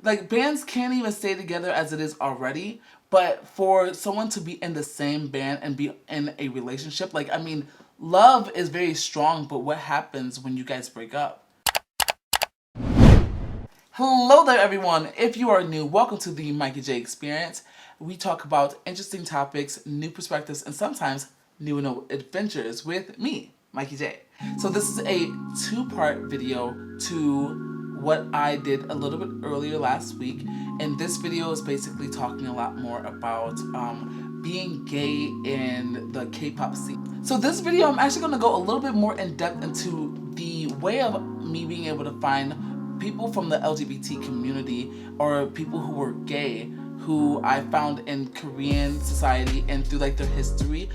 Like, bands can't even stay together as it is already, but for someone to be in the same band and be in a relationship, like, I mean, love is very strong, but what happens when you guys break up? Hello there, everyone. If you are new, welcome to the Mikey J Experience. We talk about interesting topics, new perspectives, and sometimes new and adventures with me, Mikey J. So this is a two-part video to what I did a little bit earlier last week. And this video is basically talking a lot more about being gay in the K-pop scene. So this video, I'm actually going to go a little bit more in depth into the way of me being able to find people from the LGBT community or people who were gay who I found in Korean society and through like their history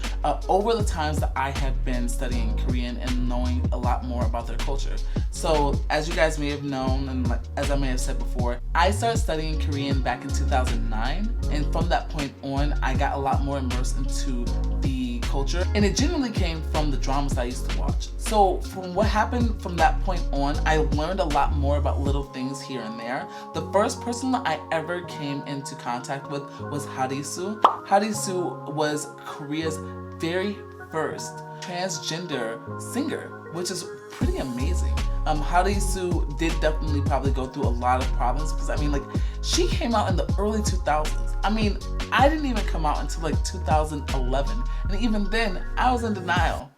over the times that I have been studying Korean and knowing a lot more about their culture. So as you guys may have known, and as I may have said before, I started studying Korean back in 2009, and from that point on I got a lot more immersed into the culture, and it genuinely came from the dramas that I used to watch. So from what happened from that point on, I learned a lot more about little things here and there. The first person that I ever came into contact with was Harisu. Harisu was Korea's very first transgender singer, which is pretty amazing. Harisu did definitely probably go through a lot of problems because I mean, like, she came out in the early 2000s. I mean, I didn't even come out until like 2011, and even then I was in denial.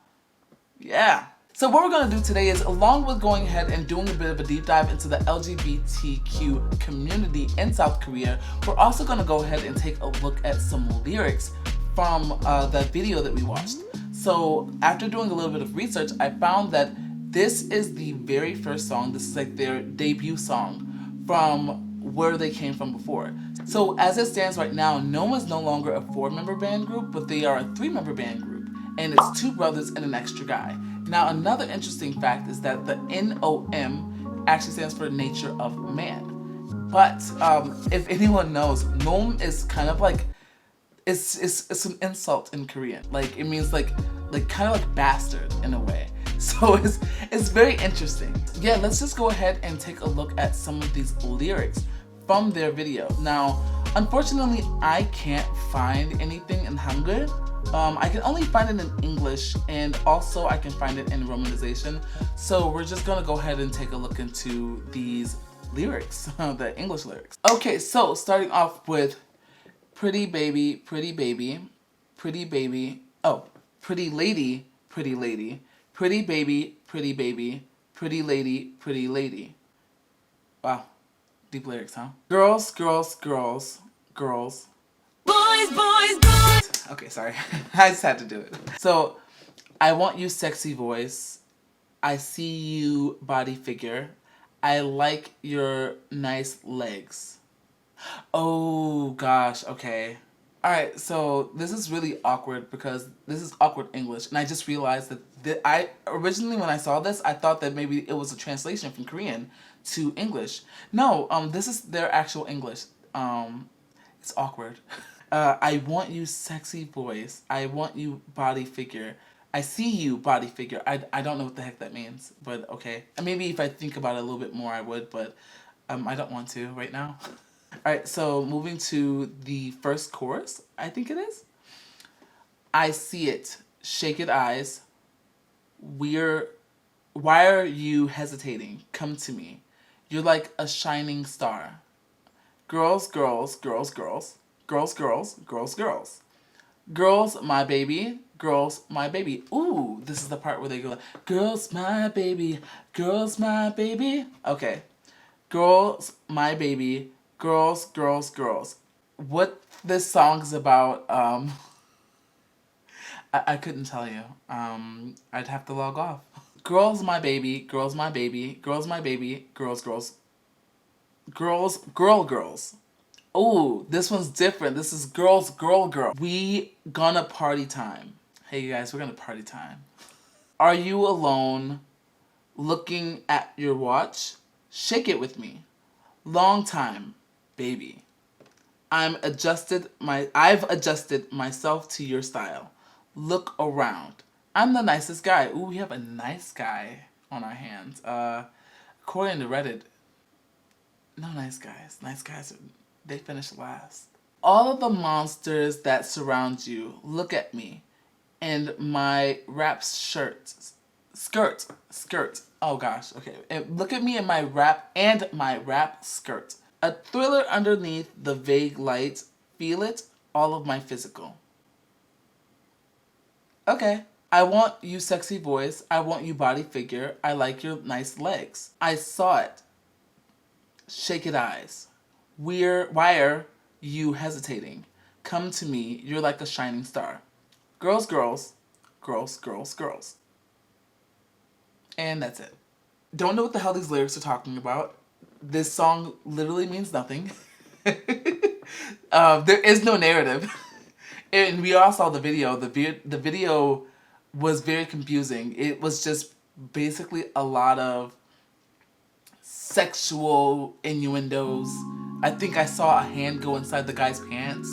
Yeah. So what we're going to do today is, along with going ahead and doing a bit of a deep dive into the LGBTQ community in South Korea, we're also going to go ahead and take a look at some lyrics from the video that we watched. So after doing a little bit of research, I found that this is the very first song. This is like their debut song from where they came from before. So as it stands right now, N.O.M is no longer a 4-member band group, but they are a 3-member band group. And it's 2 brothers and an extra guy. Now, another interesting fact is that the N.O.M actually stands for Nature of Man. But if anyone knows, N.O.M is kind of like, it's an insult in Korean. Like, it means like kind of like bastard in a way. So it's very interesting. Yeah, let's just go ahead and take a look at some of these lyrics from their video. Now, unfortunately, I can't find anything in Hangul. I can only find it in English, and also I can find it in Romanization. So we're just gonna go ahead and take a look into these lyrics, the English lyrics. Okay, so starting off with pretty baby, pretty baby, pretty baby, oh, pretty lady, pretty lady, pretty baby, pretty baby, pretty lady, pretty lady. Wow, deep lyrics, huh? Girls, girls, girls, girls. Boys, boys, boys. Okay, sorry. I just had to do it. So, I want you sexy voice. I see you body figure. I like your nice legs. Oh gosh, okay. Alright, so this is really awkward because this is awkward English, and I just realized that I originally, when I saw this, I thought that maybe it was a translation from Korean to English. No, this is their actual English. It's awkward. I want you sexy voice. I want you body figure. I see you body figure. I don't know what the heck that means, but okay. And maybe if I think about it a little bit more, I would, but I don't want to right now. Alright, so moving to the first chorus, I think it is. I see it. Shake it eyes. Why are you hesitating? Come to me. You're like a shining star. Girls, girls, girls, girls. Girls, girls, girls, girls. Girls, my baby. Girls, my baby. Ooh, this is the part where they go, girls, my baby. Girls, my baby. Okay. Girls, my baby. Girls, girls, girls. What this song is about, I couldn't tell you. I'd have to log off. Girls, my baby. Girls, my baby. Girls, my baby. Girls, girls. Girls, girls. Oh, this one's different. This is girls, girl. We gonna party time. Hey, you guys, we're gonna party time. Are you alone looking at your watch? Shake it with me. Long time, baby. I've adjusted myself to your style. Look around. I'm the nicest guy. Ooh, we have a nice guy on our hands. According to Reddit, No, nice guys. Nice guys, they finish last. All of the monsters that surround you, look at me. And my rap skirt. Oh gosh, okay. And look at me in my rap skirt. A thriller underneath the vague light. Feel it, all of my physical. Okay. I want you sexy voice. I want you body figure. I like your nice legs. I saw it. Shake it eyes. Why are you hesitating? Come to me. You're like a shining star. Girls, girls, girls, girls, girls. And that's it. Don't know what the hell these lyrics are talking about. This song literally means nothing. There is no narrative. And we all saw the video. The video was very confusing. It was just basically a lot of sexual innuendos. I think I saw a hand go inside the guy's pants.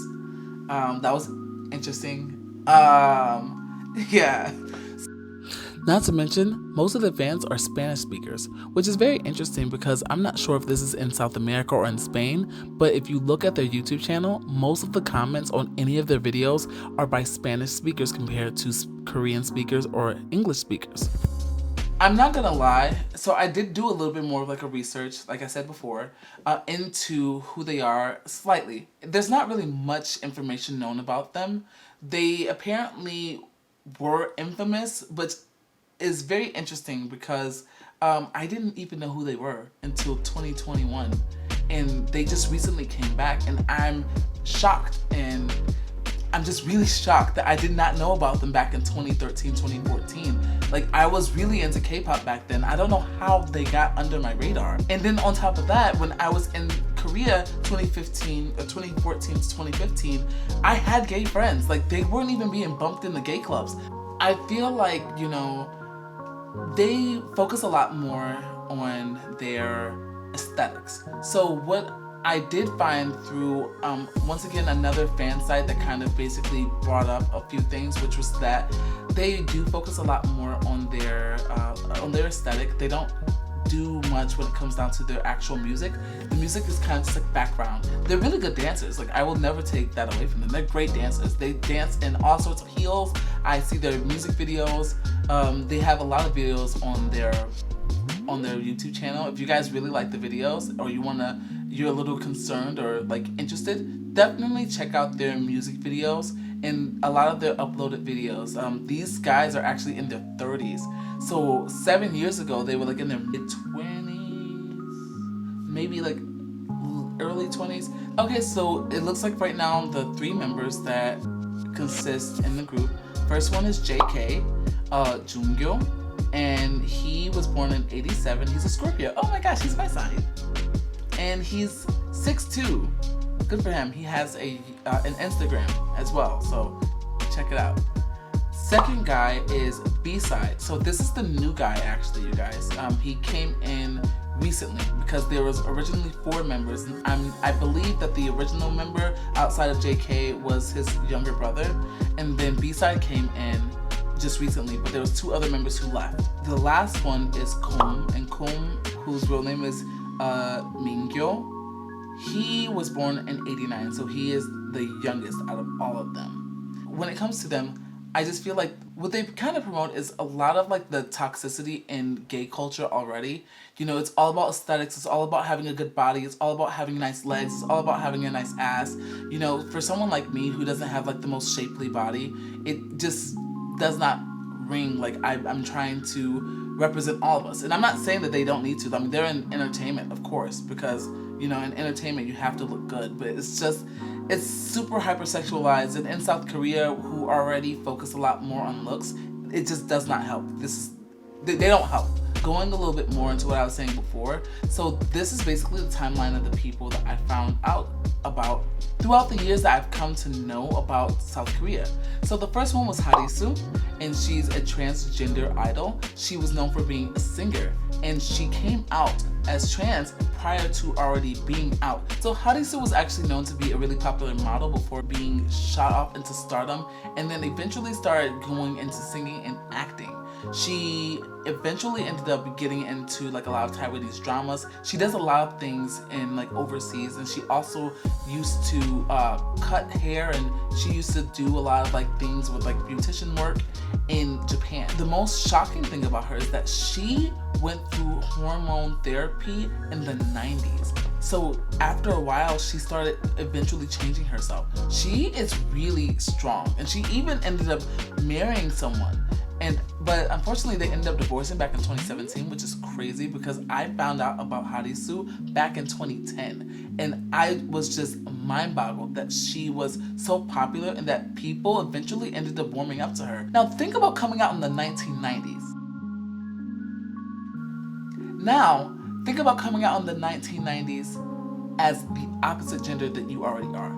That was interesting. Yeah. Not to mention, most of the fans are Spanish speakers, which is very interesting because I'm not sure if this is in South America or in Spain, but if you look at their YouTube channel, most of the comments on any of their videos are by Spanish speakers compared to Korean speakers or English speakers. I'm not gonna lie, so I did do a little bit more of like a research, like I said before, into who they are slightly. There's not really much information known about them. They apparently were infamous, but is very interesting because I didn't even know who they were until 2021, and they just recently came back, and I'm shocked, and I'm just really shocked that I did not know about them back in 2013, 2014. Like, I was really into K-pop back then. I don't know how they got under my radar. And then on top of that, when I was in Korea 2014 to 2015, I had gay friends. Like, they weren't even being bumped in the gay clubs. I feel like, you know, they focus a lot more on their aesthetics. So what I did find through, once again, another fan site that kind of basically brought up a few things, which was that they do focus a lot more on their aesthetic. They don't do much when it comes down to their actual music. The music is kind of just like background. They're really good dancers. Like, I will never take that away from them. They're great dancers. They dance in all sorts of heels. I see their music videos. They have a lot of videos on their YouTube channel. If you guys really like the videos, or you're a little concerned or like interested, definitely check out their music videos and a lot of their uploaded videos. These guys are actually in their 30s. So 7 years ago, they were like in their mid-20s, maybe like early 20s. Okay, so it looks like right now the three members that consist in the group. First one is JK, Jungyo, and he was born in 87. He's a Scorpio. Oh my gosh, he's my sign. And he's 6'2". Good for him. He has an Instagram as well, so check it out. Second guy is B-Side. So this is the new guy, actually, you guys. He came in recently because there was originally 4 members, and I believe that the original member outside of JK was his younger brother, and then B-Side came in just recently, but there was 2 other members who left. The last one is N.O.M, and N.O.M, whose real name is Mingyo. He was born in 89, so he is the youngest out of all of them. When it comes to them, I just feel like what they kind of promote is a lot of like the toxicity in gay culture already. You know, it's all about aesthetics, it's all about having a good body, it's all about having nice legs, it's all about having a nice ass. You know, for someone like me who doesn't have like the most shapely body, it just does not ring like I'm trying to represent all of us. And I'm not saying that they don't need to. I mean, they're in entertainment, of course, because, you know, in entertainment you have to look good, but it's super hypersexualized, and in South Korea, who already focus a lot more on looks, it just does not help. They don't help. Going a little bit more into what I was saying before, so this is basically the timeline of the people that I found out about throughout the years that I've come to know about South Korea. So the first one was Harisu, and she's a transgender idol. She was known for being a singer, and she came out as trans prior to already being out. So Harisu was actually known to be a really popular model before being shot off into stardom, and then eventually started going into singing and acting. She eventually ended up getting into like a lot of Taiwanese dramas. She does a lot of things in like overseas, and she also used to cut hair, and she used to do a lot of like things with like beautician work in Japan. The most shocking thing about her is that she went through hormone therapy in the 90s. So after a while, she started eventually changing herself. She is really strong, and she even ended up marrying someone. But unfortunately, they ended up divorcing back in 2017, which is crazy because I found out about Harisu back in 2010, and I was just mind-boggled that she was so popular and that people eventually ended up warming up to her. Now think about coming out in the 1990s. Now think about coming out in the 1990s as the opposite gender that you already are.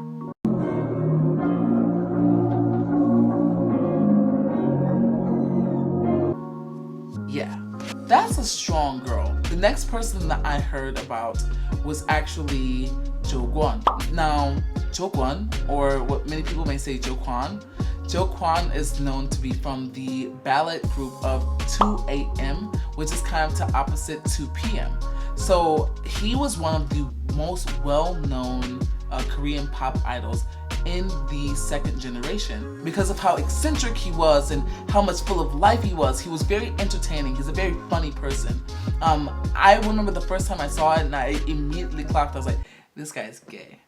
Yeah, that's a strong girl. The next person that I heard about was actually Jo Kwon. Now, Jo Kwon, or what many people may say Jo Kwon is known to be from the ballad group of 2AM, which is kind of to opposite 2PM. So he was one of the most well-known Korean pop idols in the second generation because of how eccentric he was and how much full of life he was. He was very entertaining. He's a very funny person. I remember the first time I saw it and I immediately clocked. I was like, this guy's gay.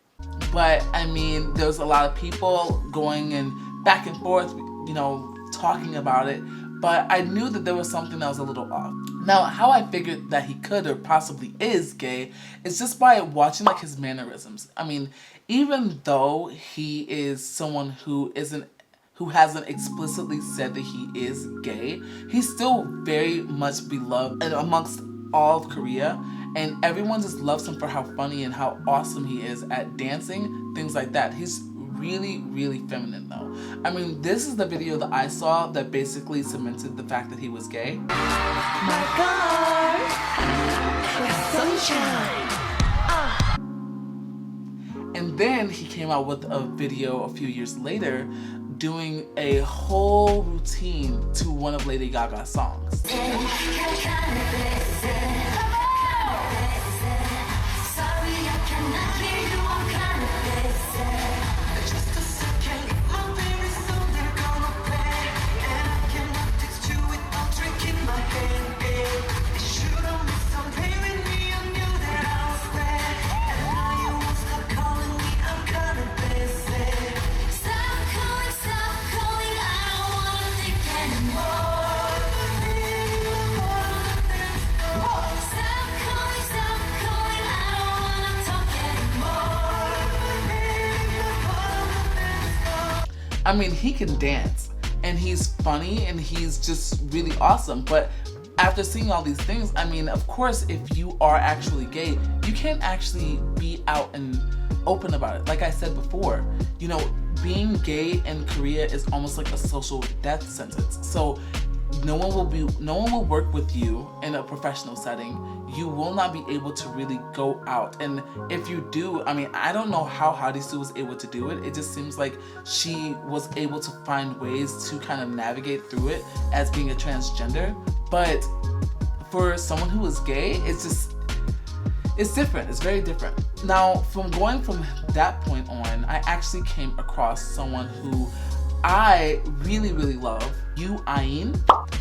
But I mean, there's a lot of people going and back and forth, you know, talking about it. But I knew that there was something that was a little off. Now, how I figured that he could or possibly is gay is just by watching like his mannerisms. I mean, even though he is someone who hasn't explicitly said that he is gay, he's still very much beloved amongst all of Korea, and everyone just loves him for how funny and how awesome he is at dancing, things like that. He's really, really feminine though. I mean, this is the video that I saw that basically cemented the fact that he was gay. My God, sunshine. And then he came out with a video a few years later doing a whole routine to one of Lady Gaga's songs. I mean, he can dance and he's funny and he's just really awesome. But after seeing all these things, I mean, of course, if you are actually gay, you can't actually be out and open about it. Like I said before, you know, being gay in Korea is almost like a social death sentence. So no one will work with you in a professional setting. You will not be able to really go out. And if you do, I mean, I don't know how Harisu was able to do it. It just seems like she was able to find ways to kind of navigate through it as being a transgender. But for someone who is gay, it's different. It's very different. Now, from that point on, I actually came across someone who I really, really love, N.O.M,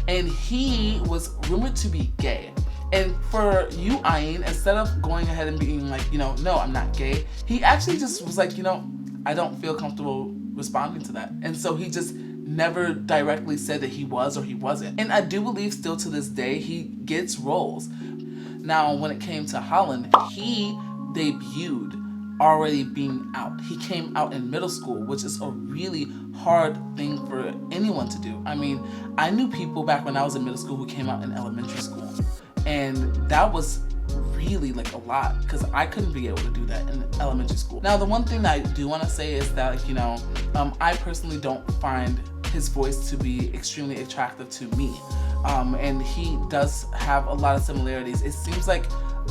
and he was rumored to be gay. And for N.O.M, instead of going ahead and being like, you know, no, I'm not gay, he actually just was like, you know, I don't feel comfortable responding to that. And so he just never directly said that he was or he wasn't. And I do believe still to this day, he gets roles. Now, when it came to Holland, he debuted already being out. He came out in middle school, which is a really hard thing for anyone to do. I mean, I knew people back when I was in middle school who came out in elementary school, and that was really like a lot because I couldn't be able to do that in elementary school. Now, the one thing that I do want to say is that, you know, I personally don't find his voice to be extremely attractive to me. And he does have a lot of similarities. It seems like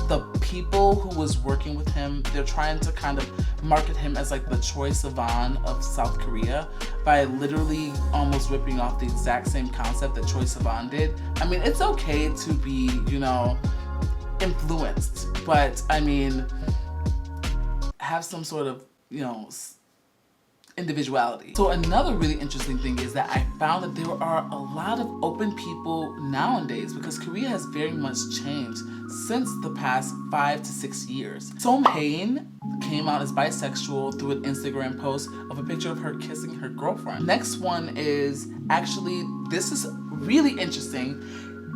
the people who was working with him, they're trying to kind of market him as like the Troye Sivan of South Korea by literally almost ripping off the exact same concept that Troye Sivan did. I mean, it's okay to be, you know, influenced, but I mean, have some sort of, you know, individuality. So another really interesting thing is that I found that there are a lot of open people nowadays because Korea has very much changed since the past 5 to 6 years. Soam-hae came out as bisexual through an Instagram post of a picture of her kissing her girlfriend. Next one is actually, this is really interesting,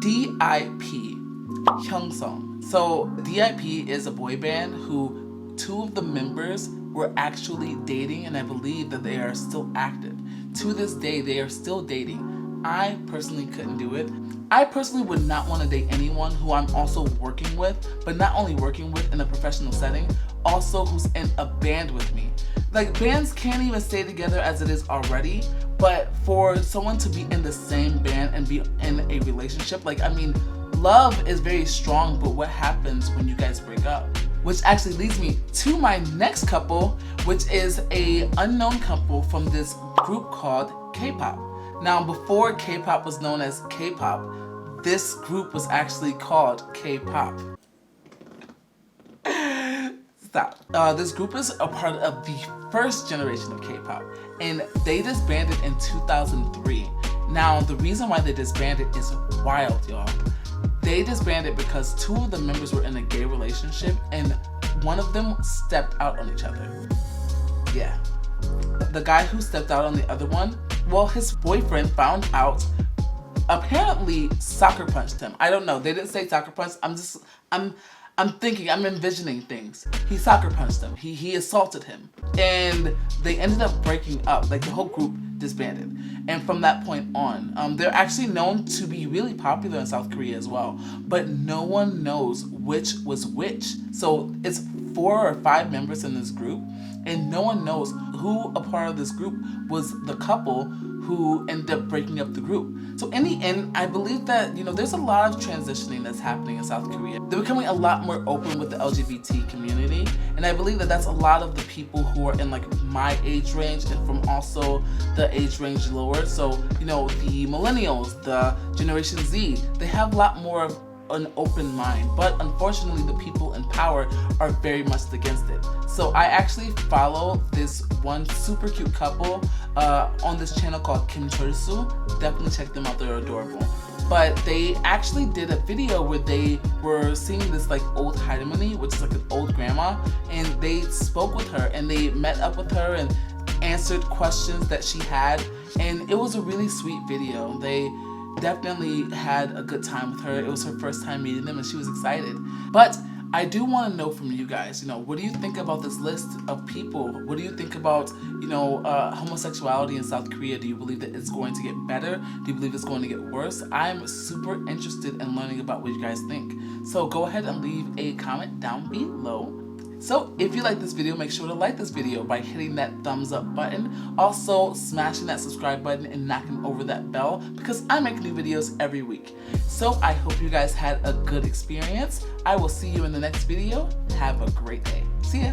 D.I.P. Hyungsung. So D.I.P. is a boy band who 2 of the members were actually dating, and I believe that they are still active. To this day, they are still dating. I personally couldn't do it. I personally would not want to date anyone who I'm also working with, but not only working with in a professional setting, also who's in a band with me. Like, bands can't even stay together as it is already, but for someone to be in the same band and be in a relationship, like, I mean, love is very strong, but what happens when you guys break up? Which actually leads me to my next couple, which is a unknown couple from this group called Kpop. Now, before Kpop was known as Kpop, this group was actually called Kpop. Stop. This group is a part of the first generation of Kpop, and they disbanded in 2003. Now, the reason why they disbanded is wild, y'all. They disbanded because 2 of the members were in a gay relationship and one of them stepped out on each other. Yeah. The guy who stepped out on the other one, well, his boyfriend found out, apparently soccer punched him. I don't know. They didn't say soccer punch. I'm thinking, I'm envisioning things. He soccer punched him. He assaulted him. And they ended up breaking up. Like, the whole group disbanded. And from that point on, they're actually known to be really popular in South Korea as well. But no one knows which was which. So it's 4 or 5 members in this group. And no one knows who a part of this group was the couple who ended up breaking up the group. So in the end, I believe that, you know, there's a lot of transitioning that's happening in South Korea. They're becoming a lot more open with the LGBT community. And I believe that that's a lot of the people who are in like my age range and from also the age range lower. So, you know, the millennials, the Generation Z, they have a lot more of an open mind, but unfortunately the people in power are very much against it. So I actually follow this one super cute couple on this channel called Kim Chol-soo. Definitely check them out, they're adorable. But they actually did a video where they were seeing this like old Harimani, which is like an old grandma, and they spoke with her and they met up with her and answered questions that she had, and it was a really sweet video. They definitely had a good time with her. It was her first time meeting them and she was excited. But I do want to know from you guys, you know, what do you think about this list of people? What do you think about, you know, homosexuality in South Korea? Do you believe that it's going to get better? Do you believe it's going to get worse? I'm super interested in learning about what you guys think. So go ahead and leave a comment down below. So if you like this video, make sure to like this video by hitting that thumbs up button. Also smashing that subscribe button and knocking over that bell because I make new videos every week. So I hope you guys had a good experience. I will see you in the next video. Have a great day. See ya.